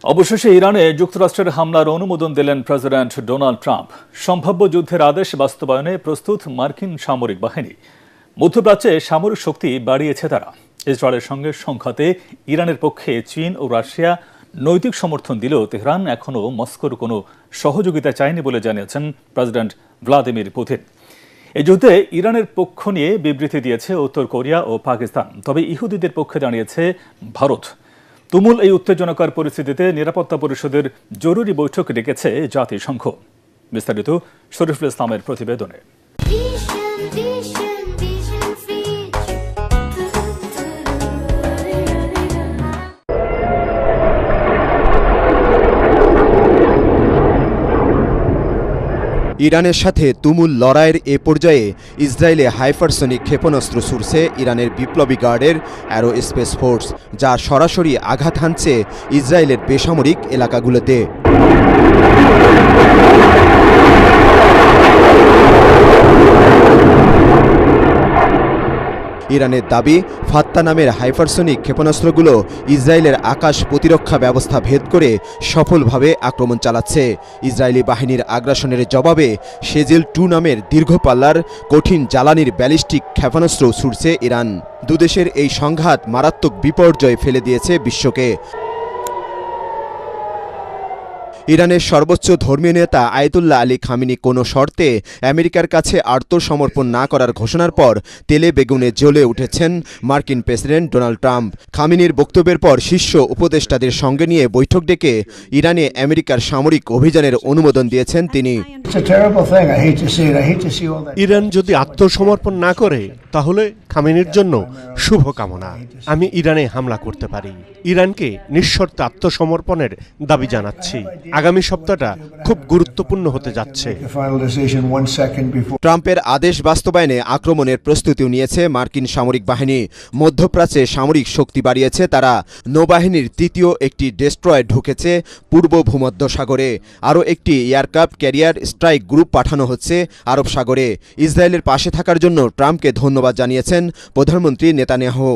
অবশেষে ইরানে যুক্তরাষ্ট্রের হামলার অনুমোদন দিলেন প্রেসিডেন্ট ডোনাল্ড ট্রাম্প। সম্ভাব্য যুদ্ধের আদেশ বাস্তবায়নে প্রস্তুত মার্কিন সামরিক বাহিনী। মধ্যপ্রাচ্যে সামরিক শক্তি বাড়িয়েছে তারা। ইসরায়েলের সঙ্গে সংঘাতে ইরানের পক্ষে চীন ও রাশিয়া নৈতিক সমর্থন দিলেও তেহরান এখনও মস্কোর কোনো সহযোগিতা চায়নি বলে জানিয়েছেন প্রেসিডেন্ট ভ্লাদিমির পুতিন। এই যুদ্ধে ইরানের পক্ষ নিয়ে বিবৃতি দিয়েছে উত্তর কোরিয়া ও পাকিস্তান, তবে ইহুদিদের পক্ষে দাঁড়িয়েছে ভারত। তুমুল এই উত্তেজনাকর পরিস্থিতিতে নিরাপত্তা পরিষদের জরুরি বৈঠক ডেকেছে জাতিসংঘ। বিস্তারিত শরীফুল ইসলামের প্রতিবেদনে। ইরানের সাথে তুমুল লড়াইয়ের এ পর্যায়ে ইসরায়েলে হাইপারসনিক ক্ষেপণাস্ত্র ছুড়ছে ইরানের বিপ্লবী গার্ডের অ্যারোস্পেস ফোর্স, যা সরাসরি আঘাত হানছে ইসরায়েলের বেসামরিক এলাকাগুলোতে। ইরানের দাবি, ফাত্তা নামের হাইপারসনিক ক্ষেপণাস্ত্রগুলো ইসরায়েলের আকাশ প্রতিরক্ষা ব্যবস্থা ভেদ করে সফলভাবে আক্রমণ চালাচ্ছে। ইসরায়েলি বাহিনীর আগ্রাসনের জবাবে শেজেল 2 নামের দীর্ঘপাল্লার কঠিন জ্বালানির ব্যালিস্টিক ক্ষেপণাস্ত্র ছুড়ছে ইরান। দুদেশের এই সংঘাত মারাত্মক বিপর্যয় ফেলে দিয়েছে বিশ্বকে। ইরানের সর্বোচ্চ ধর্মীয় নেতা আয়াতুল্লাহ আলী খামেনি কোনো শর্তে আমেরিকার কাছে আত্মসমর্পণ না করার ঘোষণার পর তেলে বেগুনে জ্বলে উঠেছেন মার্কিন প্রেসিডেন্ট ডোনাল্ড ট্রাম্প। খামেনির বক্তব্যের পর শীর্ষ উপদেষ্টাদের সঙ্গে নিয়ে বৈঠক ডেকে ইরানে আমেরিকার সামরিক অভিযানের অনুমোদন দিয়েছেন তিনি। ইরান যদি আত্মসমর্পণ না করে তাহলে খামেনির জন্য শুভকামনা। আমি ইরানে হামলা করতে পারি। ইরানকে নিঃশর্তে আত্মসমর্পণের দাবি জানাচ্ছি। আগামী সপ্তাহটা খুব গুরুত্বপূর্ণ হতে যাচ্ছে। ট্রাম্পের আদেশ বাস্তবায়নে আক্রমণের প্রস্তুতিও নিয়েছে মার্কিন সামরিক বাহিনী। মধ্যপ্রাচ্যে সামরিক শক্তি বাড়িয়েছে তারা। নৌবাহিনীর তৃতীয় একটি ডেস্ট্রয়ার ঢুকেছে পূর্ব ভূমধ্য সাগরে। আরও একটি এয়ারক্রাফট ক্যারিয়ার স্ট্রাইক গ্রুপ পাঠানো হচ্ছে আরব সাগরে। ইসরায়েলের পাশে থাকার জন্য ট্রাম্পকে ধন্যবাদ জানিয়েছেন প্রধানমন্ত্রী নেতানিয়াহু।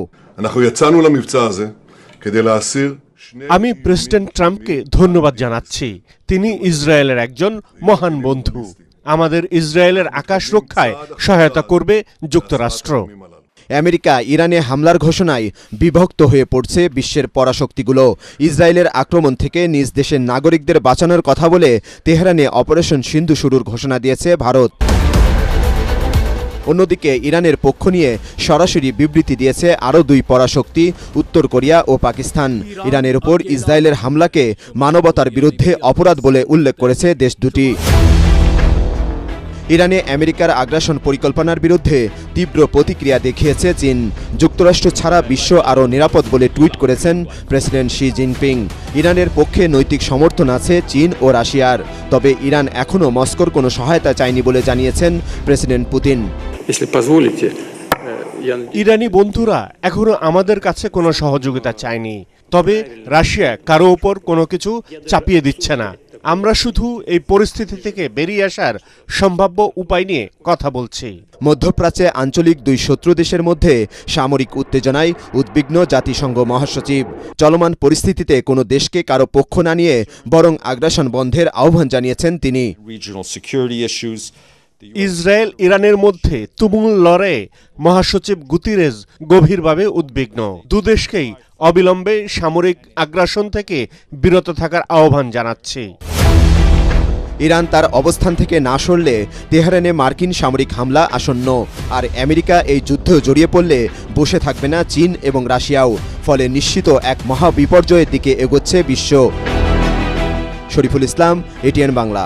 আমি প্রেসিডেন্ট ট্রাম্পকে ধন্যবাদ জানাচ্ছি। তিনি ইসরায়েলের একজন মহান বন্ধু। আমাদের ইসরায়েলের আকাশ রক্ষায় সহায়তা করবে যুক্তরাষ্ট্র। আমেরিকা ইরানে হামলার ঘোষণায় বিভক্ত হয়ে পড়ছে বিশ্বের পরাশক্তিগুলো। ইসরায়েলের আক্রমণ থেকে নিজ দেশের নাগরিকদের বাঁচানোর কথা বলে তেহরানে অপারেশন সিন্ধু শুরুর ঘোষণা দিয়েছে ভারত। অন্যদিকে ইরানের পক্ষ নিয়ে সরাসরি বিবৃতি দিয়েছে আরও 2 পরাশক্তি, উত্তর কোরিয়া ও পাকিস্তান। ইরানের উপর ইসরায়েলের হামলাকে মানবতার বিরুদ্ধে অপরাধ বলে উল্লেখ করেছে দেশ দুটি। ইরানে আমেরিকার আগ্রাসন পরিকল্পনার বিরুদ্ধে তীব্র প্রতিক্রিয়া দেখিয়েছে চীন। যুক্তরাষ্ট্র ছাড়া বিশ্ব আরও নিরাপদ বলে টুইট করেছেন প্রেসিডেন্ট শি জিনপিং। ইরানের পক্ষে নৈতিক সমর্থন আছে চীন ও রাশিয়ার, তবে ইরান এখনও মস্কোর কোনো সহায়তা চায়নি বলে জানিয়েছেন প্রেসিডেন্ট পুতিন। ইরানি বন্ধুরা এখনো আমাদের কাছে কোনো সহযোগিতা চায়নি, তবে রাশিয়া কারো ওপর কোনো কিছু চাপিয়ে দিচ্ছে না। আমরা শুধু এই পরিস্থিতি থেকে বেরিয়ে আসার সম্ভাব্য উপায় নিয়ে কথা বলছি। মধ্যপ্রাচ্যে আঞ্চলিক 2 শত্রু দেশের মধ্যে সামরিক উত্তেজনায় উদ্বিগ্ন জাতিসংঘ মহাসচিব। চলমান পরিস্থিতিতে কোনো দেশকে কারো পক্ষ না নিয়ে বরং আগ্রাসন বন্ধের আহ্বান জানিয়েছেন তিনি। ইসরায়েল ইরানের মধ্যে তুমুল লড়াইয়ে মহাসচিব গুতেরেস গভীরভাবে উদ্বিগ্ন। দুদেশকেই অবিলম্বে সামরিক আগ্রাসন থেকে বিরত থাকার আহ্বান জানাচ্ছে। ইরান তার অবস্থান থেকে না সরলে তেহরানে মার্কিন সামরিক হামলা আসন্ন। আর আমেরিকা এই যুদ্ধে জড়িয়ে পড়লে বসে থাকবে না চীন এবং রাশিয়াও। ফলে নিশ্চিত এক মহা বিপর্যয়ের দিকে এগোচ্ছে বিশ্ব। শরীফুল ইসলাম, এটিএন বাংলা।